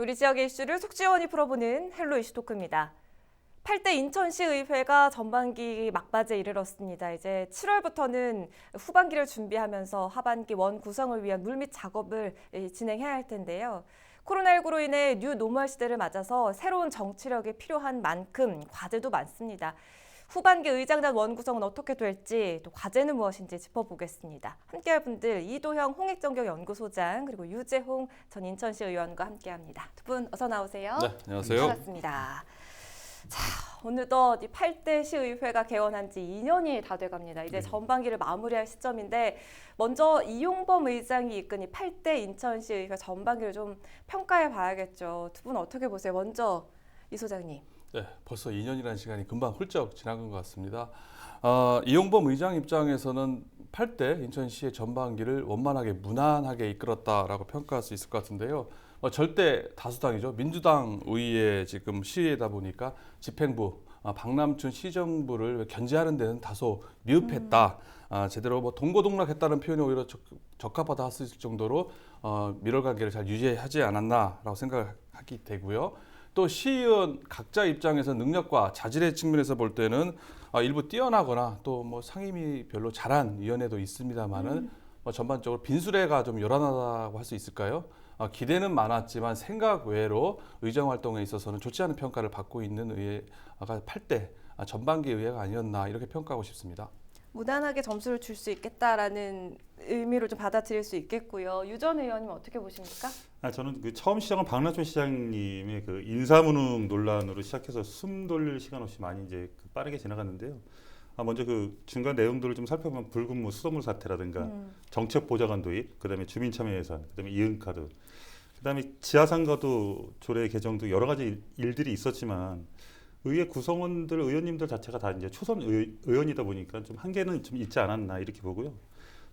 우리 지역의 이슈를 속지원이 풀어보는 헬로 이슈 토크입니다. 8대 인천시의회가 전반기 막바지에 이르렀습니다. 이제 7월부터는 후반기를 준비하면서 하반기 원 구성을 위한 물밑 작업을 진행해야 할 텐데요. 코로나19로 인해 뉴 노멀 시대를 맞아서 새로운 정치력이 필요한 만큼 과제도 많습니다. 후반기 의장단 원 구성은 어떻게 될지, 또 과제는 무엇인지 짚어보겠습니다. 함께할 분들 이도형 홍익정경연구소장 그리고 유재홍 전 인천시 의원과 함께합니다. 두 분 어서 나오세요. 네, 안녕하세요. 반갑습니다. 자, 어느덧 이 8대 시의회가 개원한 지 2년이 다 돼갑니다. 이제 전반기를 마무리할 시점인데 먼저 이용범 의장이 이끈 이 8대 인천시의회 전반기를 좀 평가해 봐야겠죠. 두 분 어떻게 보세요? 먼저 이 소장님. 네, 벌써 2년이라는 시간이 금방 훌쩍 지나간 것 같습니다. 이용범 의장 입장에서는 8대 인천시의 전반기를 원만하게 무난하게 이끌었다라고 평가할 수 있을 것 같은데요. 절대 다수당이죠. 민주당 의회 지금 시위다 보니까 집행부, 박남춘 시정부를 견제하는 데는 다소 미흡했다. 제대로 동고동락했다는 표현이 오히려 적합하다 할 수 있을 정도로 밀어가기를 잘 유지하지 않았나라고 생각하게 되고요. 또 시의원 각자 입장에서 능력과 자질의 측면에서 볼 때는 일부 뛰어나거나 또 상임위 별로 잘한 위원회도 있습니다만은 전반적으로 빈수레가 좀 요란하다고 할 수 있을까요? 기대는 많았지만 생각 외로 의정 활동에 있어서는 좋지 않은 평가를 받고 있는 의회가 8대 전반기 의회가 아니었나 이렇게 평가하고 싶습니다. 무난하게 점수를 줄 수 있겠다라는 의미로 좀 받아들일 수 있겠고요. 유 전 의원님 어떻게 보십니까? 저는 처음 시작은 박남춘 시장님의 인사무능 논란으로 시작해서 숨 돌릴 시간 없이 많이 이제 빠르게 지나갔는데요. 먼저 중간 내용들을 좀 살펴보면 불근무 수돗물 사태라든가 정책 보좌관 도입, 그다음에 주민참여 예산, 그다음에 이응카드, 그다음에 지하상가도 조례 개정도 여러 가지 일들이 있었지만 의회 구성원들 의원님들 자체가 다 이제 초선 의원이다 보니까 좀 한계는 좀 있지 않았나 이렇게 보고요.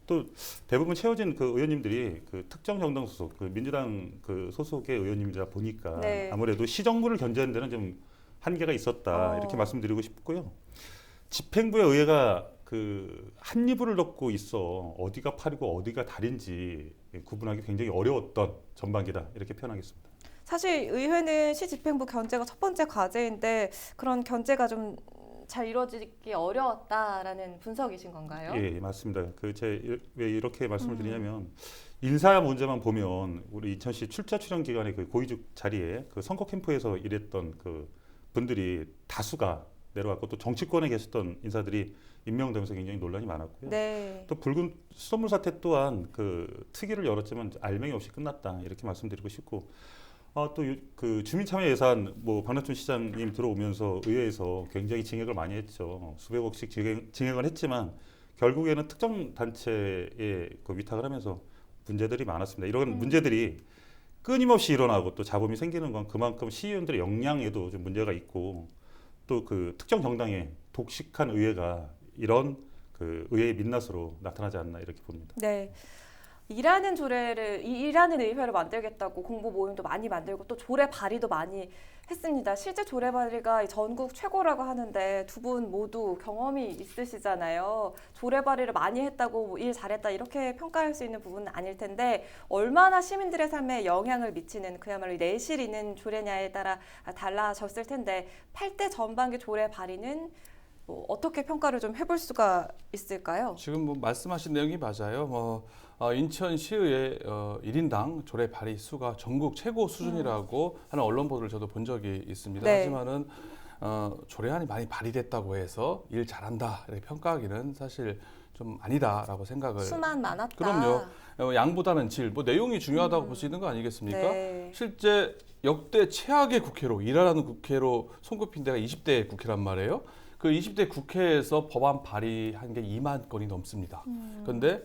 또 대부분 채워진 의원님들이 특정 정당 소속, 민주당 소속의 의원님이다 보니까 네. 아무래도 시정부를 견제하는 데는 좀 한계가 있었다 이렇게 말씀드리고 싶고요. 집행부의 의회가 한 이불을 덮고 있어 어디가 팔이고 어디가 달인지 구분하기 굉장히 어려웠던 전반기다 이렇게 표현하겠습니다. 사실 의회는 시 집행부 견제가 첫 번째 과제인데 그런 견제가 좀 잘 이루어지기 어려웠다라는 분석이신 건가요? 예, 맞습니다. 왜 이렇게 말씀을 드리냐면 인사 문제만 보면 우리 인천시 출자 출연 기간에 고위직 자리에 선거 캠프에서 일했던 분들이 다수가 내려왔고 또 정치권에 계셨던 인사들이 임명되면서 굉장히 논란이 많았고요. 네. 또 붉은 수돗물 사태 또한 특위를 열었지만 알맹이 없이 끝났다 이렇게 말씀드리고 싶고 또 주민참여 예산 박남춘 시장님 들어오면서 의회에서 굉장히 증액을 많이 했죠. 수백억씩 증액을 했지만 결국에는 특정 단체에 위탁을 하면서 문제들이 많았습니다. 이런 문제들이 끊임없이 일어나고 또 잡음이 생기는 건 그만큼 시의원들의 역량에도 좀 문제가 있고 또 특정 정당의 독식한 의회가 이런 의회의 민낯으로 나타나지 않나 이렇게 봅니다. 네. 일하는 의회를 만들겠다고 공보 모임도 많이 만들고 또 조례 발의도 많이 했습니다. 실제 조례 발의가 전국 최고라고 하는데 두 분 모두 경험이 있으시잖아요. 조례 발의를 많이 했다고 일 잘했다 이렇게 평가할 수 있는 부분은 아닐 텐데 얼마나 시민들의 삶에 영향을 미치는 그야말로 내실 있는 조례냐에 따라 달라졌을 텐데 8대 전반기 조례 발의는 어떻게 평가를 좀 해볼 수가 있을까요? 지금 말씀하신 내용이 맞아요. 인천시의회 1인당 조례 발의 수가 전국 최고 수준이라고 하는 언론 보도를 저도 본 적이 있습니다. 네. 하지만은 조례안이 많이 발의됐다고 해서 일 잘한다 이렇게 평가하기는 사실 좀 아니다라고 생각을. 수만 많았다. 그럼요. 양보다는 질. 내용이 중요하다고 볼 수 있는 거 아니겠습니까? 네. 실제 역대 최악의 국회로 일하라는 국회로 손꼽힌 데가 20대 국회란 말이에요. 그 20대 국회에서 법안 발의한 게 2만 건이 넘습니다. 그런데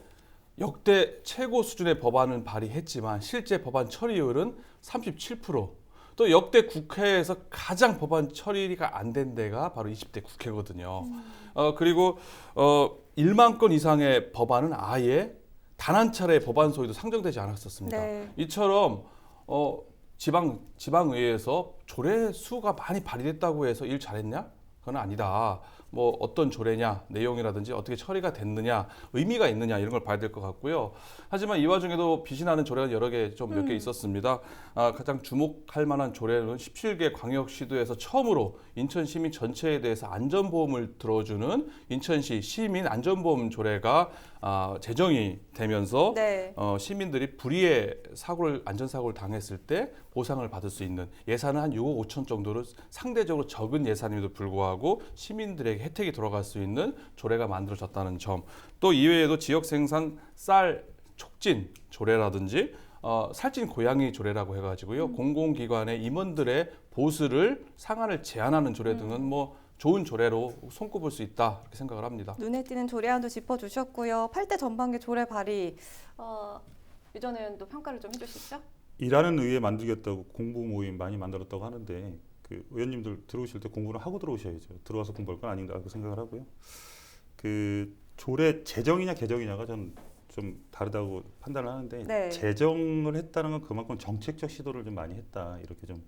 역대 최고 수준의 법안은 발의했지만 실제 법안 처리율은 37%. 또 역대 국회에서 가장 법안 처리가 안 된 데가 바로 20대 국회거든요. 그리고 1만 건 이상의 법안은 아예 단 한 차례 법안 소위도 상정되지 않았었습니다. 네. 이처럼 지방의회에서 조례 수가 많이 발의됐다고 해서 일 잘했냐? 그건 아니다. 뭐 어떤 조례냐, 내용이라든지 어떻게 처리가 됐느냐, 의미가 있느냐 이런 걸 봐야 될 것 같고요. 하지만 이 와중에도 빛이 나는 조례가 여러 개 좀 몇 개 있었습니다. 가장 주목할 만한 조례는 17개 광역시도에서 처음으로 인천 시민 전체에 대해서 안전보험을 들어주는 인천시 시민 안전보험 조례가 제정이 되면서 네. 시민들이 불의의 안전사고를 당했을 때 보상을 받을 수 있는 예산은 한 6억 5천 정도로 상대적으로 적은 예산임에도 불구하고 시민들에게 혜택이 돌아갈 수 있는 조례가 만들어졌다는 점. 또 이외에도 지역 생산 쌀 촉진 조례라든지 살찐 고양이 조례라고 해가지고요. 공공기관의 임원들의 보수를 상한을 제한하는 조례 등은 뭐 좋은 조례로 손꼽을 수 있다 이렇게 생각을 합니다. 눈에 띄는 조례안도 짚어주셨고요. 8대 전반기 조례 발의 유전 의원도 평가를 좀 해주시죠. 일하는 의회 만들겠다고 공부 모임 많이 만들었다고 하는데 그 의원님들 들어오실 때 공부를 하고 들어오셔야죠. 들어와서 공부할 건 아닌가 생각을 하고요. 그 조례 제정이냐 개정이냐가 저는 좀 다르다고 판단을 하는데 네. 제정을 했다는 건 그만큼 정책적 시도를 좀 많이 했다 이렇게 좀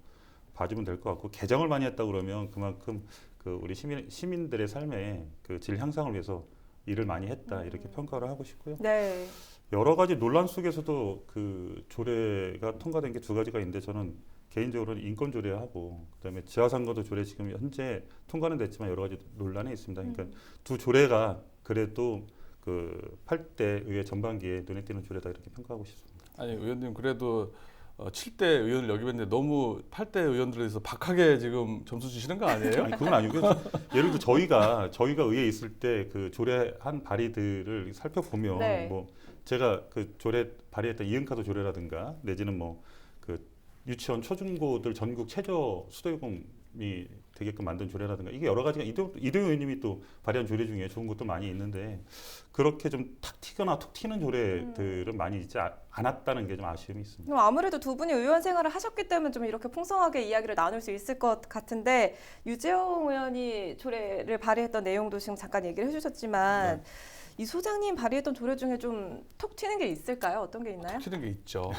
봐주면 될 것 같고 개정을 많이 했다 그러면 그만큼 그 우리 시민들의 삶의 그 질 향상을 위해서 일을 많이 했다 이렇게 평가를 하고 싶고요. 네. 여러 가지 논란 속에서도 그 조례가 통과된 게 두 가지가 있는데 저는 개인적으로는 인권 조례하고 그다음에 지하상가도 조례 지금 현재 통과는 됐지만 여러 가지 논란이 있습니다. 그러니까 두 조례가 그래도 그 8대 의회 전반기에 눈에 띄는 조례다 이렇게 평가하고 싶습니다. 아니 의원님 그래도 7대 의원을 역임했는데 너무 8대 의원들에 대해서 박하게 지금 점수 주시는 거 아니에요? 아니 그건 아니고요. 예를 들어 저희가 의회에 있을 때 그 조례한 발의들을 살펴보면 네. 뭐 제가 그 조례 발의했던 이응카드 조례라든가 내지는 뭐 그 유치원 초중고들 전국 최저 수도요금이 되게끔 만든 조례라든가 이게 여러 가지가 이대호 의원님이 또 발의한 조례 중에 좋은 것도 많이 있는데 그렇게 좀 탁 튀거나 툭 튀는 조례들은 많이 있지 않았다는 게 좀 아쉬움이 있습니다. 그럼 아무래도 두 분이 의원 생활을 하셨기 때문에 좀 이렇게 풍성하게 이야기를 나눌 수 있을 것 같은데 유재홍 의원이 조례를 발의했던 내용도 지금 잠깐 얘기를 해주셨지만 네. 이 소장님 발의했던 조례 중에 좀 톡 튀는 게 있을까요? 어떤 게 있나요? 튀는 게 있죠.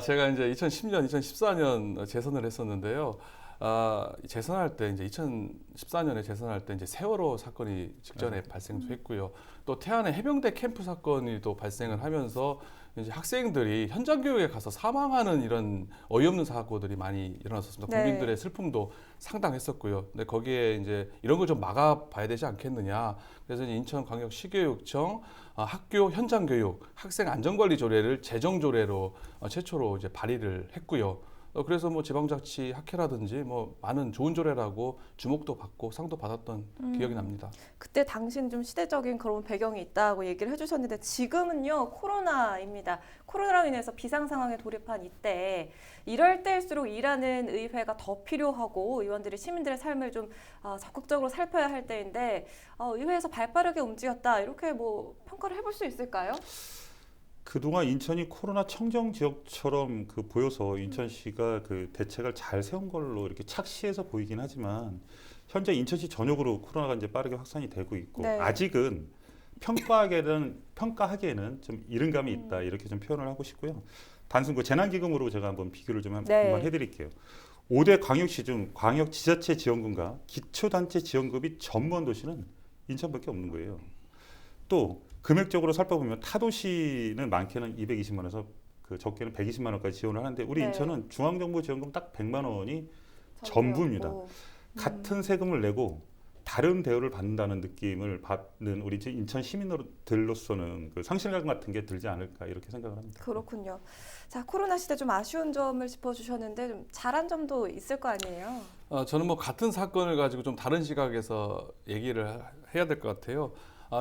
제가 이제 2010년, 2014년 재선을 했었는데요. 재선할 때 이제 2014년에 재선할 때 이제 세월호 사건이 직전에 발생도 했고요. 또 태안의 해병대 캠프 사건이 또 발생을 하면서 이제 학생들이 현장 교육에 가서 사망하는 이런 어이없는 사고들이 많이 일어났었습니다. 네. 국민들의 슬픔도 상당했었고요. 근데 거기에 이제 이런 걸 좀 막아봐야 되지 않겠느냐. 그래서 인천광역시교육청 학교 현장 교육 학생 안전관리 조례를 제정 조례로 최초로 이제 발의를 했고요. 그래서 뭐 지방자치 학회라든지 뭐 많은 좋은 조례라고 주목도 받고 상도 받았던 기억이 납니다. 그때 당시는 좀 시대적인 그런 배경이 있다고 얘기를 해주셨는데 지금은요 코로나입니다. 코로나로 인해서 비상 상황에 돌입한 이때 이럴 때일수록 일하는 의회가 더 필요하고 의원들이 시민들의 삶을 좀 적극적으로 살펴야 할 때인데 의회에서 발빠르게 움직였다 이렇게 뭐 평가를 해볼 수 있을까요? 그동안 인천이 코로나 청정 지역처럼 그 보여서 인천시가 그 대책을 잘 세운 걸로 이렇게 착시해서 보이긴 하지만 현재 인천시 전역으로 코로나가 이제 빠르게 확산이 되고 있고 네. 아직은 평가하기에는 좀 이른 감이 있다 이렇게 좀 표현을 하고 싶고요. 단순 그 재난기금으로 제가 한번 비교를 좀 네. 한번 해드릴게요. 5대 광역시 중 광역지자체 지원금과 기초단체 지원금이 전무한 도시는 인천밖에 없는 거예요. 또 금액적으로 살펴보면 타도시는 많게는 220만 원에서 그 적게는 120만 원까지 지원을 하는데 우리 네. 인천은 중앙정부지원금 딱 100만 원이 전부입니다. 같은 세금을 내고 다른 대우를 받는다는 느낌을 받는 우리 인천 시민들로서는 그 상실감 같은 게 들지 않을까 이렇게 생각을 합니다. 그렇군요. 자 코로나 시대 좀 아쉬운 점을 짚어주셨는데 좀 잘한 점도 있을 거 아니에요? 저는 뭐 같은 사건을 가지고 좀 다른 시각에서 얘기를 해야 될 것 같아요.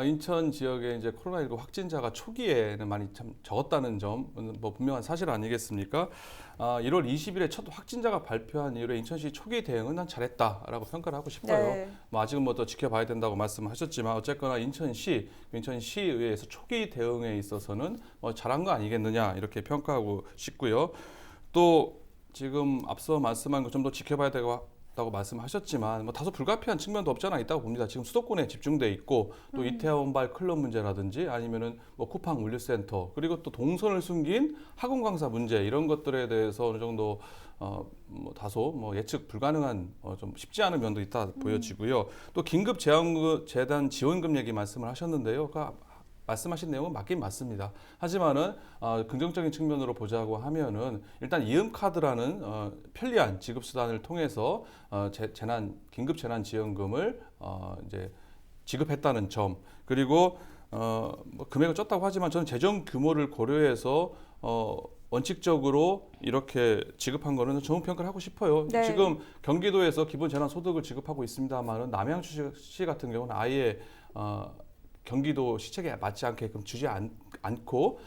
인천 지역에 이제 코로나19 확진자가 초기에는 많이 참 적었다는 점은 뭐 분명한 사실 아니겠습니까? 1월 20일에 첫 확진자가 발표한 이후에 인천시 초기 대응은 난 잘했다라고 평가를 하고 싶어요. 네. 뭐 아직은 뭐 더 지켜봐야 된다고 말씀하셨지만 어쨌거나 인천시의회에서 초기 대응에 있어서는 뭐 잘한 거 아니겠느냐 이렇게 평가하고 싶고요. 또 지금 앞서 말씀한 것 좀 더 지켜봐야 되고 다고 말씀하셨지만 뭐 다소 불가피한 측면도 없지 않아 있다고 봅니다. 지금 수도권에 집중돼 있고 또 이태원발 클럽 문제라든지 아니면은 뭐 쿠팡 물류센터 그리고 또 동선을 숨긴 학원 강사 문제 이런 것들에 대해서 어느 정도 뭐 다소 뭐 예측 불가능한 좀 쉽지 않은 면도 있다 보여지고요. 또 긴급 재단 지원금 얘기 말씀을 하셨는데요. 말씀하신 내용은 맞긴 맞습니다. 하지만은 긍정적인 측면으로 보자고 하면은 일단 이음카드라는 편리한 지급 수단을 통해서 긴급 재난 지원금을 이제 지급했다는 점 그리고 뭐 금액을 쪘다고 하지만 저는 재정 규모를 고려해서 원칙적으로 이렇게 지급한 거는 좋은 평가를 하고 싶어요. 네. 지금 경기도에서 기본 재난 소득을 지급하고 있습니다만은 남양주시 같은 경우는 아예 경기도 시책에 맞지 않게끔 주지 않고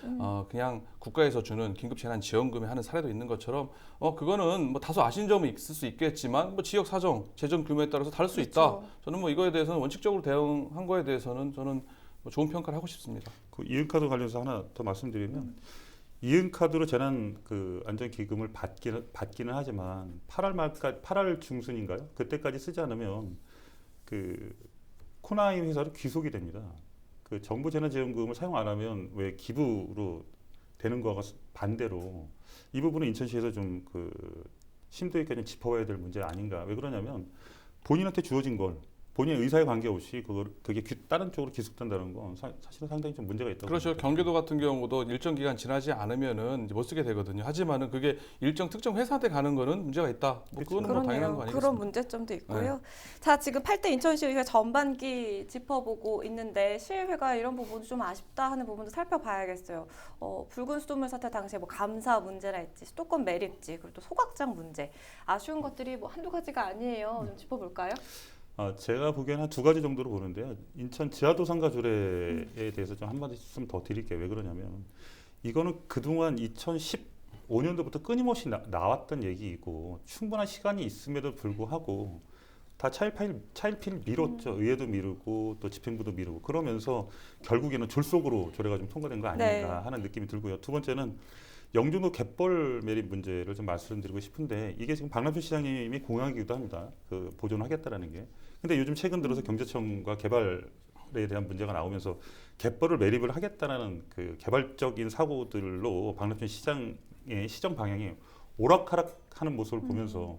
그냥 국가에서 주는 긴급 재난 지원금에 하는 사례도 있는 것처럼 그거는 뭐 다소 아쉬운 점이 있을 수 있겠지만 뭐 지역 사정, 재정 규모에 따라서 다를 수 있다. 그렇죠. 저는 뭐 이거에 대해서는 원칙적으로 대응한 거에 대해서는 저는 뭐 좋은 평가를 하고 싶습니다. 그 이은카드 관련해서 하나 더 말씀드리면 이은카드로 재난 그 안전기금을 받기는 하지만 8월 말까지 8월 중순인가요? 그때까지 쓰지 않으면 그 코나이 회사로 귀속이 됩니다. 그 정부 재난지원금을 사용 안 하면 왜 기부로 되는 거와 반대로 이 부분은 인천시에서 좀 그 심도 있게 좀 짚어봐야 될 문제 아닌가. 왜 그러냐면 본인한테 주어진 걸 본인의 의사에 관계없이 그게 다른 쪽으로 기속된다는 건 사실은 상당히 좀 문제가 있다고. 그렇죠. 생각합니다. 경기도 같은 경우도 일정 기간 지나지 않으면은 이제 못 쓰게 되거든요. 하지만은 그게 일정 특정 회사한테 가는 거는 문제가 있다. 뭐 그거는 뭐 당연한 거 아니겠습니까? 그런 문제점도 있고요. 자, 지금 8대 인천시의회 전반기 짚어보고 있는데 시의회가 이런 부분도 좀 아쉽다 하는 부분도 살펴봐야겠어요. 붉은 수돗물 사태 당시에 뭐 감사 문제랄지 수도권 매립지 그리고 또 소각장 문제 아쉬운 것들이 뭐 한두 가지가 아니에요. 좀 짚어볼까요? 제가 보기에는 한 두 가지 정도로 보는데요. 인천 지하도상가 조례에 대해서 좀 한마디씀 더 드릴게요. 왜 그러냐면 이거는 그동안 2015년도부터 끊임없이 나왔던 얘기이고 충분한 시간이 있음에도 불구하고 다 차일피일 미뤘죠. 의회도 미루고 또 집행부도 미루고 그러면서 결국에는 졸속으로 조례가 좀 통과된 거 아닌가 네. 하는 느낌이 들고요. 두 번째는 영종도 갯벌 매립 문제를 좀 말씀드리고 싶은데 이게 지금 박남춘 시장님이 공약이기도 합니다. 그 보존하겠다라는 게. 근데 요즘 최근 들어서 경제청과 개발에 대한 문제가 나오면서 갯벌을 매립을 하겠다라는 그 개발적인 사고들로 박남춘 시장의 시정 방향이 오락가락하는 모습을 보면서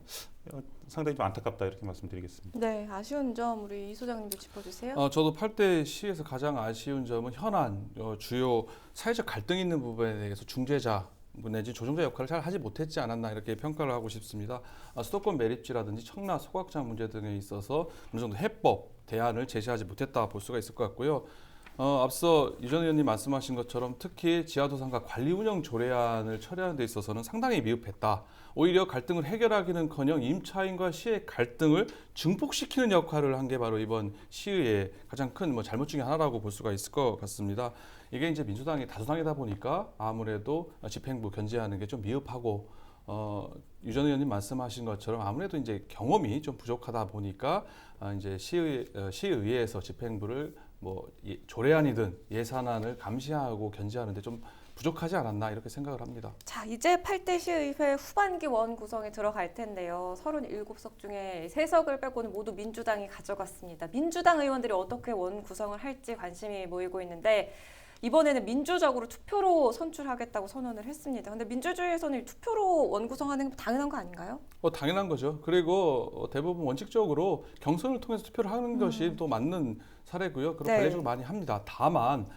상당히 좀 안타깝다 이렇게 말씀드리겠습니다. 네, 아쉬운 점 우리 이 소장님도 짚어주세요. 저도 8대 시에서 가장 아쉬운 점은 현안 주요 사회적 갈등 있는 부분에 대해서 중재자 내지 조정자 역할을 잘 하지 못했지 않았나 이렇게 평가를 하고 싶습니다. 수도권 매립지라든지 청라 소각장 문제 등에 있어서 어느 정도 해법 대안을 제시하지 못했다 볼 수가 있을 것 같고요. 앞서 유 전 의원님 말씀하신 것처럼 특히 지하도상가 관리 운영 조례안을 처리하는 데 있어서는 상당히 미흡했다. 오히려 갈등을 해결하기는커녕 임차인과 시의 갈등을 증폭시키는 역할을 한 게 바로 이번 시의회 가장 큰 뭐 잘못 중에 하나라고 볼 수가 있을 것 같습니다. 이게 이제 민주당이 다수당이다 보니까 아무래도 집행부 견제하는 게 좀 미흡하고 유 전 의원님 말씀하신 것처럼 아무래도 이제 경험이 좀 부족하다 보니까 이제 시의회에서 집행부를 뭐 조례안이든 예산안을 감시하고 견제하는데 좀 부족하지 않았나 이렇게 생각을 합니다. 자, 이제 8대 시의회 후반기 원 구성에 들어갈 텐데요. 37석 중에 3석을 빼고는 모두 민주당이 가져갔습니다. 민주당 의원들이 어떻게 원 구성을 할지 관심이 모이고 있는데 이번에는 민주적으로 투표로 선출하겠다고 선언을 했습니다. 근데 민주주의에서는 투표로 원 구성하는 게 당연한 거 아닌가요? 당연한 거죠. 그리고 대부분 원칙적으로 경선을 통해서 투표를 하는 것이 또 맞는 사례고요. 그런 네. 관례적으로 많이 합니다. 다만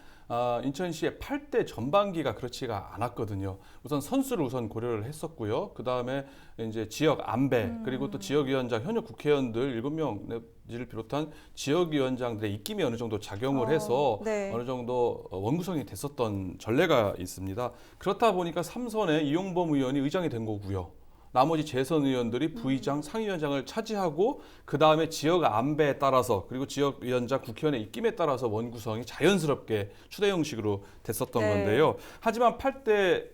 인천시의 8대 전반기가 그렇지가 않았거든요. 우선 선수를 우선 고려를 했었고요. 그 다음에 이제 지역 안배 그리고 또 지역위원장 현역 국회의원들 7명을 비롯한 지역위원장들의 입김이 어느 정도 작용을 해서 네. 어느 정도 원구성이 됐었던 전례가 있습니다. 그렇다 보니까 3선에 이용범 의원이 의장이 된 거고요. 나머지 재선 의원들이 부의장, 상위위원장을 차지하고 그 다음에 지역 안배에 따라서 그리고 지역위원장, 국회의원의 입김에 따라서 원구성이 자연스럽게 추대 형식으로 됐었던 네. 건데요. 하지만 8대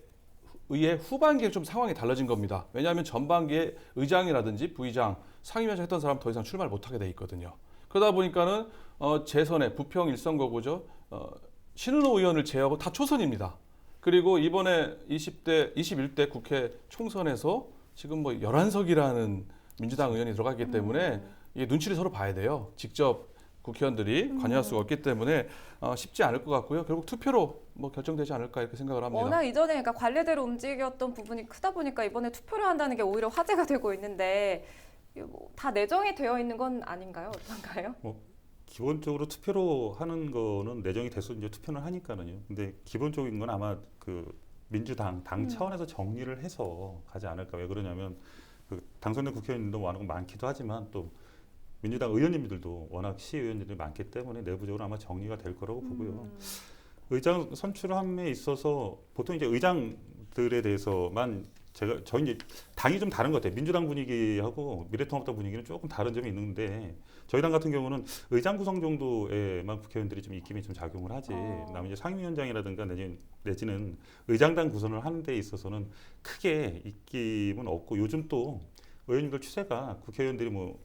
의회 후반기에 좀 상황이 달라진 겁니다. 왜냐하면 전반기에 의장이라든지 부의장, 상위위원장 했던 사람 더 이상 출마를 못하게 돼 있거든요. 그러다 보니까는 재선에 부평 1선거구죠. 신은호 의원을 제외하고 다 초선입니다. 그리고 이번에 21대 국회 총선에서 지금 뭐 11석이라는 민주당 의원이 들어가기 때문에 이게 눈치를 서로 봐야 돼요. 직접 국회의원들이 관여할 수가 없기 때문에 쉽지 않을 것 같고요. 결국 투표로 뭐 결정되지 않을까 이렇게 생각을 합니다. 워낙 이전에 그러니까 관례대로 움직였던 부분이 크다 보니까 이번에 투표를 한다는 게 오히려 화제가 되고 있는데 뭐다 내정이 되어 있는 건 아닌가요? 어떤가요? 기본적으로 투표로 하는 거는 내정이 돼서 이제 투표는 하니까는요. 근데 기본적인 건 아마 그 민주당 당 차원에서 정리를 해서 가지 않을까. 왜 그러냐면 그 당선된 국회의원님도 워낙 많기도 하지만 또 민주당 의원님들도 워낙 시의원들이 많기 때문에 내부적으로 아마 정리가 될 거라고 보고요. 의장 선출함에 있어서 보통 이제 의장들에 대해서만 저희 이제 당이 좀 다른 것 같아요. 민주당 분위기하고 미래통합당 분위기는 조금 다른 점이 있는데 저희 당 같은 경우는 의장 구성 정도에만 국회의원들이 좀 입김이 좀 작용을 하지. 그다음에 이제 상임위원장이라든가 내지는 의장단 구성을 하는 데 있어서는 크게 입김은 없고 요즘 또 의원님들 추세가 국회의원들이 뭐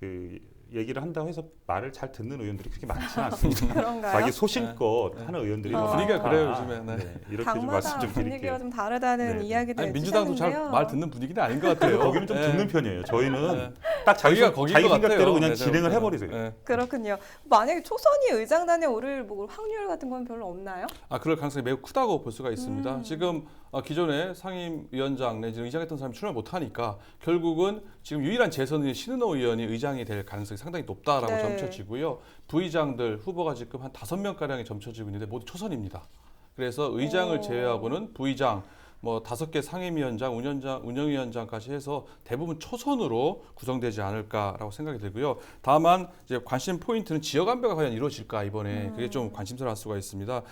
그 얘기를 한다고 해서 말을 잘 듣는 의원들이 그렇게 많지는 않습니다. 그런가요? 자기 소신껏 하는 의원들이 너무 분위기가 많다. 그래요, 요즘에. 네. 이렇게 좀 당마다 말씀 좀 분위기가 드릴게요. 좀 다르다는 네. 이야기들 아니, 민주당도 잘 주셨는데요. 말 듣는 분위기는 아닌 것 같아요. 거기는 좀 네. 듣는 편이에요. 저희는 네. 딱 자기 거기가 거기인 것 생각대로 같아요. 그냥 네, 진행을 제가 해버리세요. 네. 그렇군요. 만약에 초선이 의장단에 오를 뭐 확률 같은 건 별로 없나요? 그럴 가능성이 매우 크다고 볼 수가 있습니다. 지금 기존에 상임위원장 내지는 의장했던 사람이 출마 못하니까 결국은 지금 유일한 재선인 신은호 의원이 의장이 될 가능성이 상당히 높다라고 네. 점쳐지고요. 부의장들 후보가 지금 한 5명가량이 점쳐지고 있는데 모두 초선입니다. 그래서 의장을 제외하고는 부의장, 뭐 5개 상임위원장, 운영위원장까지 해서 대부분 초선으로 구성되지 않을까라고 생각이 들고요. 다만 이제 관심 포인트는 지역 안배가 과연 이루어질까 이번에 그게 좀 관심사를 할 수가 있습니다.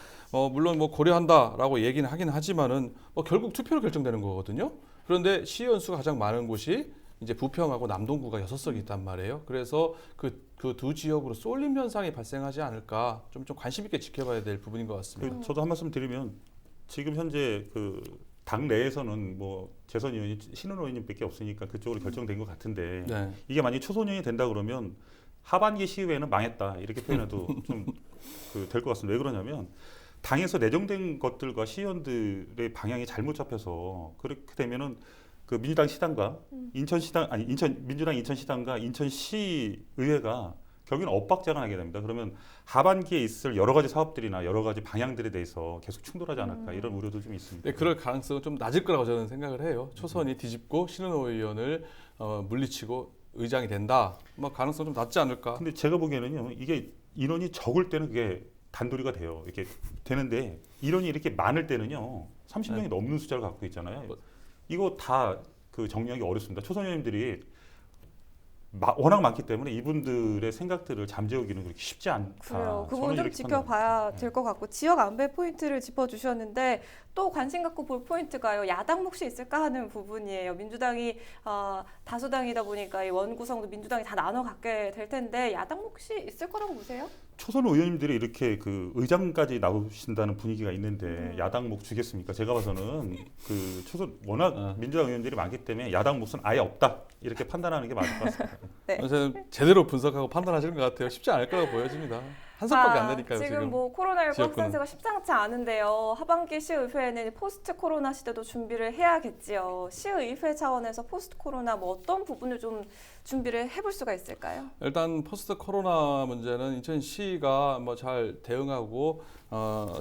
물론 뭐 고려한다라고 얘기는 하긴 하지만은 결국 투표로 결정되는 거거든요. 그런데 시의원 수가 가장 많은 곳이 이제 부평하고 남동구가 6석이 있단 말이에요. 그래서 그 두 지역으로 쏠림 현상이 발생하지 않을까 좀 관심 있게 지켜봐야 될 부분인 것 같습니다. 저도 한 말씀 드리면 지금 현재 그 당 내에서는 뭐 재선 의원이 신은호 의원님밖에 없으니까 그쪽으로 결정된 것 같은데 네. 이게 만약 초선 의원이 된다 그러면 하반기 시의회는 망했다 이렇게 표현해도 좀 될 것 같습니다. 왜 그러냐면 당에서 내정된 것들과 시의원들의 방향이 잘못 잡혀서 그렇게 되면은 그 민주당 시당과 민주당 인천 시당과 인천시 의회가 결국은 엇박자가 나게 됩니다. 그러면 하반기에 있을 여러 가지 사업들이나 여러 가지 방향들에 대해서 계속 충돌하지 않을까 이런 우려도 좀 있습니다. 네, 그럴 가능성은 좀 낮을 거라고 저는 생각을 해요. 초선이 뒤집고 신은호 의원을 물리치고 의장이 된다. 가능성 좀 낮지 않을까. 근데 제가 보기에는요, 이게 인원이 적을 때는 그게 단도리가 돼요. 이렇게 되는데 인원이 이렇게 많을 때는요, 30명이 넘는 숫자를 갖고 있잖아요. 이거 다 그 정리하기 어렵습니다. 초선 의원님들이 워낙 많기 때문에 이분들의 생각들을 잠재우기는 그렇게 쉽지 않다. 그래요. 그 저는 부분 좀 이렇게 지켜봐야 될 것 같고 지역 안배 포인트를 짚어주셨는데 또 관심 갖고 볼 포인트가요. 야당 몫이 있을까 하는 부분이에요. 민주당이 다수당이다 보니까 이 원구성도 민주당이 다 나눠 갖게 될 텐데 야당 몫이 있을 거라고 보세요? 초선 의원님들이 이렇게 그 의장까지 나오신다는 분위기가 있는데 야당 몫 주겠습니까? 제가 봐서는 그 초선 워낙 민주당 의원들이 많기 때문에 야당 몫은 아예 없다 이렇게 판단하는 게 맞을 것 같습니다. 네. 저는 제대로 분석하고 판단하시는 것 같아요. 쉽지 않을 거라고 보여집니다. 한 석밖에 안 되니까요. 지금 뭐 코로나19 지역구는. 확산세가 십상치 않은데요. 하반기 시의회는 포스트 코로나 시대도 준비를 해야겠지요. 시의회 차원에서 포스트 코로나 뭐 어떤 부분을 좀 준비를 해볼 수가 있을까요? 일단 포스트 코로나 문제는 인천시가 잘 대응하고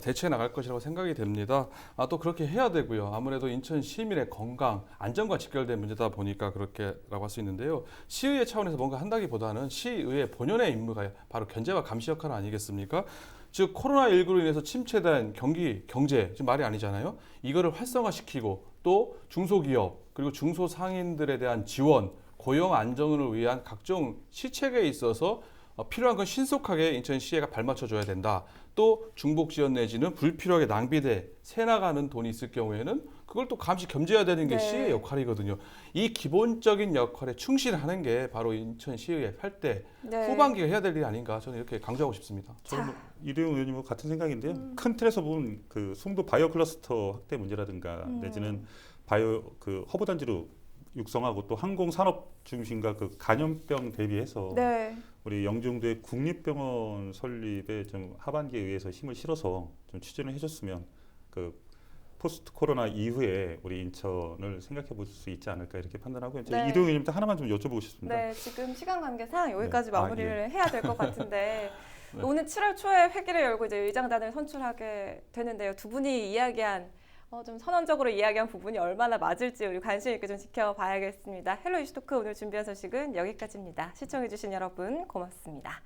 대처해 나갈 것이라고 생각이 됩니다. 또 그렇게 해야 되고요. 아무래도 인천 시민의 건강, 안전과 직결된 문제다 보니까 그렇게라고 할 수 있는데요. 시의회 차원에서 뭔가 한다기보다는 시의회 본연의 임무가 바로 견제와 감시 역할 아니겠습니까? 즉 코로나19로 인해서 침체된 경제 지금 말이 아니잖아요. 이거를 활성화시키고 또 중소기업 그리고 중소상인들에 대한 지원, 고용 안정을 위한 각종 시책에 있어서 필요한 건 신속하게 인천시의회가 발맞춰줘야 된다. 또 중복 지원 내지는 불필요하게 낭비돼 새 나가는 돈이 있을 경우에는 그걸 또 감시 겸재해야 되는 게 네. 시의 역할이거든요. 이 기본적인 역할에 충실하는 게 바로 인천시의회 8대 네. 후반기가 해야 될 일이 아닌가 저는 이렇게 강조하고 싶습니다. 저는 뭐 이대용 의원님과 같은 생각인데요. 큰 틀에서 보면 그 송도 바이오 클러스터 확대 문제라든가 내지는 바이오 그 허브 단지로 육성하고 또 항공 산업 중심과 그 간염병 대비해서 네. 우리 영종도의 국립병원 설립에 좀 하반기에 의해서 힘을 실어서 좀 추진을 해줬으면 그 포스트 코로나 이후에 우리 인천을 생각해 볼 수 있지 않을까 이렇게 판단하고 이제 네. 이동 의원님한테 하나만 좀 여쭤보고 싶습니다. 네, 지금 시간 관계상 여기까지 네. 아, 마무리를 해야 될 것 같은데 네. 오늘 7월 초에 회기를 열고 이제 의장단을 선출하게 되는데요. 두 분이 이야기한 좀 선언적으로 이야기한 부분이 얼마나 맞을지 우리 관심 있게 좀 지켜봐야겠습니다. 헬로 이슈토크 오늘 준비한 소식은 여기까지입니다. 시청해주신 여러분 고맙습니다.